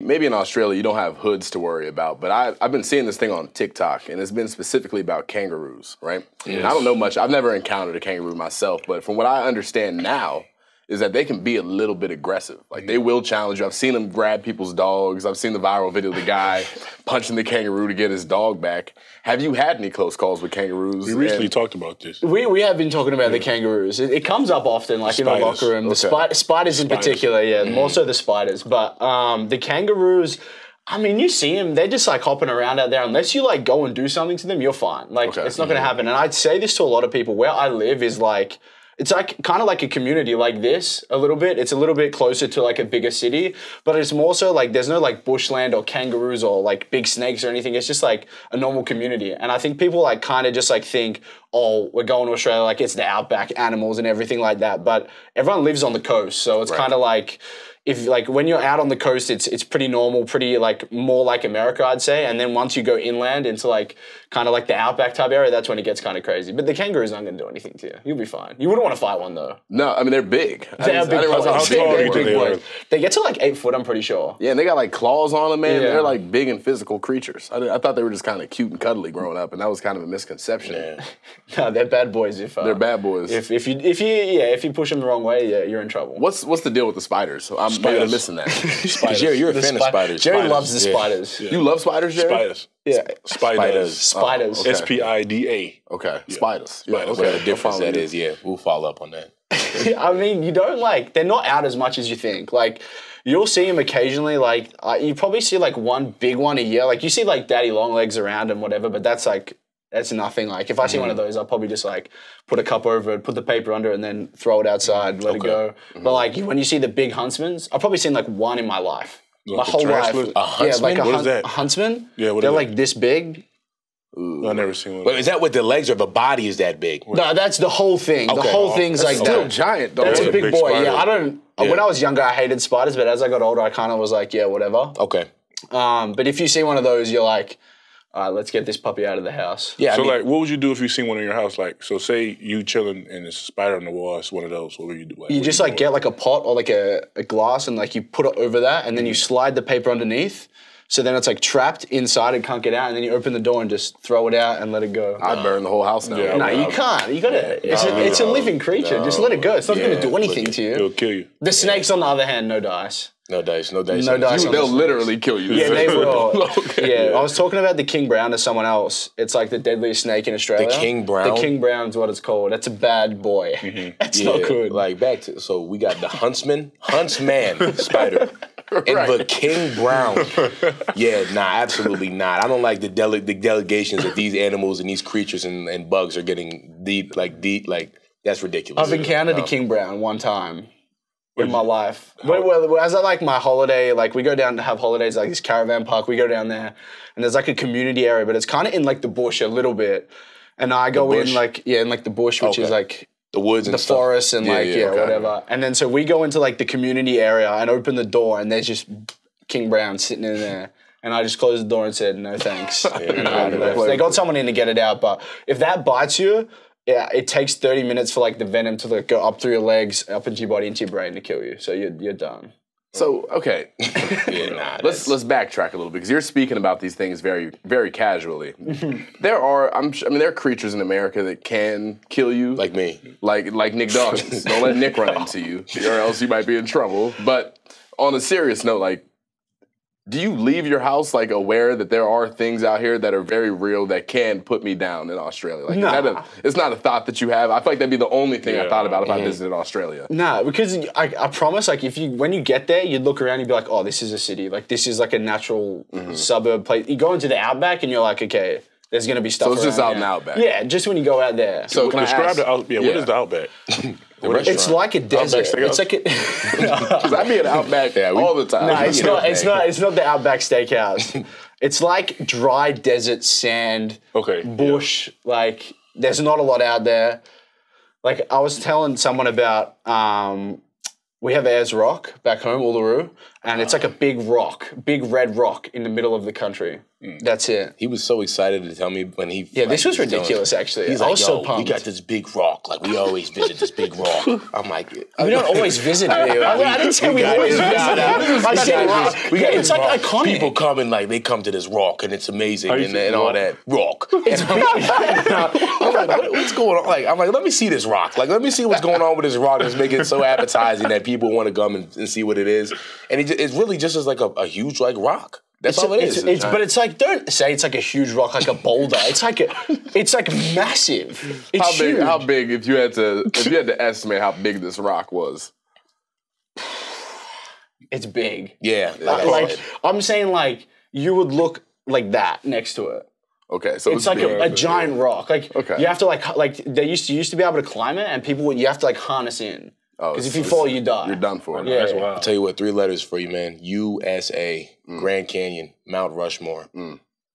maybe in Australia you don't have hoods to worry about, but I've been seeing this thing on TikTok, and it's been specifically about kangaroos, right? Yes. And I don't know much. I've never encountered a kangaroo myself, but from what I understand now, is that they can be a little bit aggressive. Like, they will challenge you. I've seen them grab people's dogs. I've seen the viral video of the guy punching the kangaroo to get his dog back. Have you had any close calls with kangaroos? We recently talked about this. We have been talking about the kangaroos. It comes up often, like in the locker room. The spiders in particular, more so the spiders. But the kangaroos, I mean, you see them, they're just like hopping around out there. Unless you like go and do something to them, you're fine. Like, it's not going to happen. And I'd say this to a lot of people. Where I live is like, it's like kind of like a community like this a little bit. It's a little bit closer to like a bigger city, but it's more so like there's no like bushland or kangaroos or like big snakes or anything. It's just like a normal community. And I think people like kind of just like think, oh, we're going to Australia, like it's the outback animals and everything like that. But everyone lives on the coast. So it's kind of like, if like when you're out on the coast, it's pretty normal, pretty like more like America, I'd say. And then once you go inland into like kind of like the outback type area, that's when it gets kind of crazy. But the kangaroos aren't going to do anything to you. You'll be fine. You wouldn't want to fight one though. No, I mean they're big. They're big. How tall are they? They get to like 8 foot, I'm pretty sure. Yeah, and they got like claws on them, man. Yeah. They're like big and physical creatures. I thought they were just kind of cute and cuddly growing up, and that was kind of a misconception. Yeah. No, they're bad boys. They're bad boys. If you push them the wrong way, yeah, you're in trouble. What's the deal with the spiders? I'm missing that. Jerry, you're a fan of spiders. Jerry loves the spiders. Yeah. You love spiders, Jerry? Spiders. Yeah. Spiders. Oh, okay. SPIDA. Okay. Yeah. Spiders. Yeah, okay. Whatever difference that is, we'll follow up on that. I mean, you don't like, they're not out as much as you think. Like, you'll see them occasionally, like, you probably see like one big one a year. Like, you see like daddy long legs around and whatever, but that's like, that's nothing. Like, if I see one of those, I'll probably just like put a cup over it, put the paper under it, and then throw it outside and let it go. But like, when you see the big huntsmans, I've probably seen like one in my life. Like my whole life. A huntsman? Yeah, like what is that? A huntsman? Yeah, what They're is like that? this big. I've never seen one. But is that with the legs or the body is that big? No, that's the whole thing. The whole thing's like Still that. giant, though. That's a big boy. spider. Yeah, I don't. Yeah. When I was younger, I hated spiders, but as I got older, I kind of was like, yeah, whatever. Okay. But if you see one of those, you're like, all right, let's get this puppy out of the house. Yeah. So, like, what would you do if you seen one in your house? Like, so say you chilling and there's a spider on the wall, it's one of those. What would you do? Like, You just like get like a pot or like a glass and like you put it over that and then you slide the paper underneath. So then it's like trapped inside and can't get out, and then you open the door and just throw it out and let it go. I'd burn the whole house down. Yeah, No, you can't. You gotta. It's a living creature. Just let it go. It's not going to do anything to It'll you. kill you. The snakes, on the other hand, no dice. No dice. No dice. No dice. They'll literally kill you. Yeah, they will. Okay. Yeah, I was talking about the king brown to someone else. It's like the deadliest snake in Australia. The king brown? The king brown's what it's called. That's a bad boy. That's not good. Like back to so we got the huntsman spider. And the king brown. Yeah, nah, absolutely not. I don't like the delegations of these animals and these creatures and bugs are getting deep. That's ridiculous. I've encountered a king brown one time in my life. Well, as I like my holiday, like we go down to have holidays, like this caravan park, we go down there and there's like a community area, but it's kind of in like the bush a little bit. And I go in like, in like the bush, which is like the woods and the stuff. forest and whatever. And then so we go into like the community area and open the door and there's just king brown sitting in there. And I just closed the door and said, no thanks. And I left. They got someone in to get it out. But if that bites you, yeah, it takes 30 minutes for like the venom to like go up through your legs, up into your body, into your brain to kill you. So you're done. So, okay. Let's backtrack a little bit because you're speaking about these things very, very casually. There are creatures in America that can kill you. Like me. Like Nick Dawkins. Don't let Nick run into you or else you might be in trouble. But on a serious note, like, do you leave your house like aware that there are things out here that are very real that can put me down in Australia? Like, nah. It's not a thought that you have. I feel like that'd be the only thing I thought about if I visited Australia. Nah, because I promise, like, when you get there, you'd look around and you'd be like, oh, this is a city. Like, this is like a natural suburb place. You go into the outback and you're like, okay, there's going to be stuff So it's just out here. in the outback? Yeah, just when you go out there. So can describe I ask? the outback? What is the outback? It's like a desert. It's like Because I be at Outback all the time. No, it's not the Outback Steakhouse. It's like dry desert sand, bush. Like there's not a lot out there. Like I was telling someone about, we have Ayers Rock back home, Uluru, And it's like a big rock, big red rock in the middle of the country. That's it. He was so excited to tell me when he. Yeah, this was ridiculous, actually. He's I like, was so we pumped. got this big rock. Like, we always visit this big rock. I'm like, We don't always visit it. I didn't say we always visit it. I said rock. It's like iconic. People come and like they come to this rock and it's amazing and all that rock. It's big. I'm like, what's going on? Like, I'm like, let me see this rock. Like, let me see what's going on with this rock that's making it so appetizing that people want to come and see what it is. And it really just is like a huge like rock. That's all it is. But it's like, don't say it's like a huge rock, like a boulder. It's like massive. It's huge. How big? If you had to estimate how big this rock was. It's big. Yeah. Like I'm saying, like you would look like that next to it. Okay, so it's like a giant rock. Like you have to like they used to be able to climb it, and you have to like harness in. Because if you fall, you die. You're done for. Yeah, That's wild. I'll tell you what, 3 letters for you, man. USA, Grand Canyon, Mount Rushmore.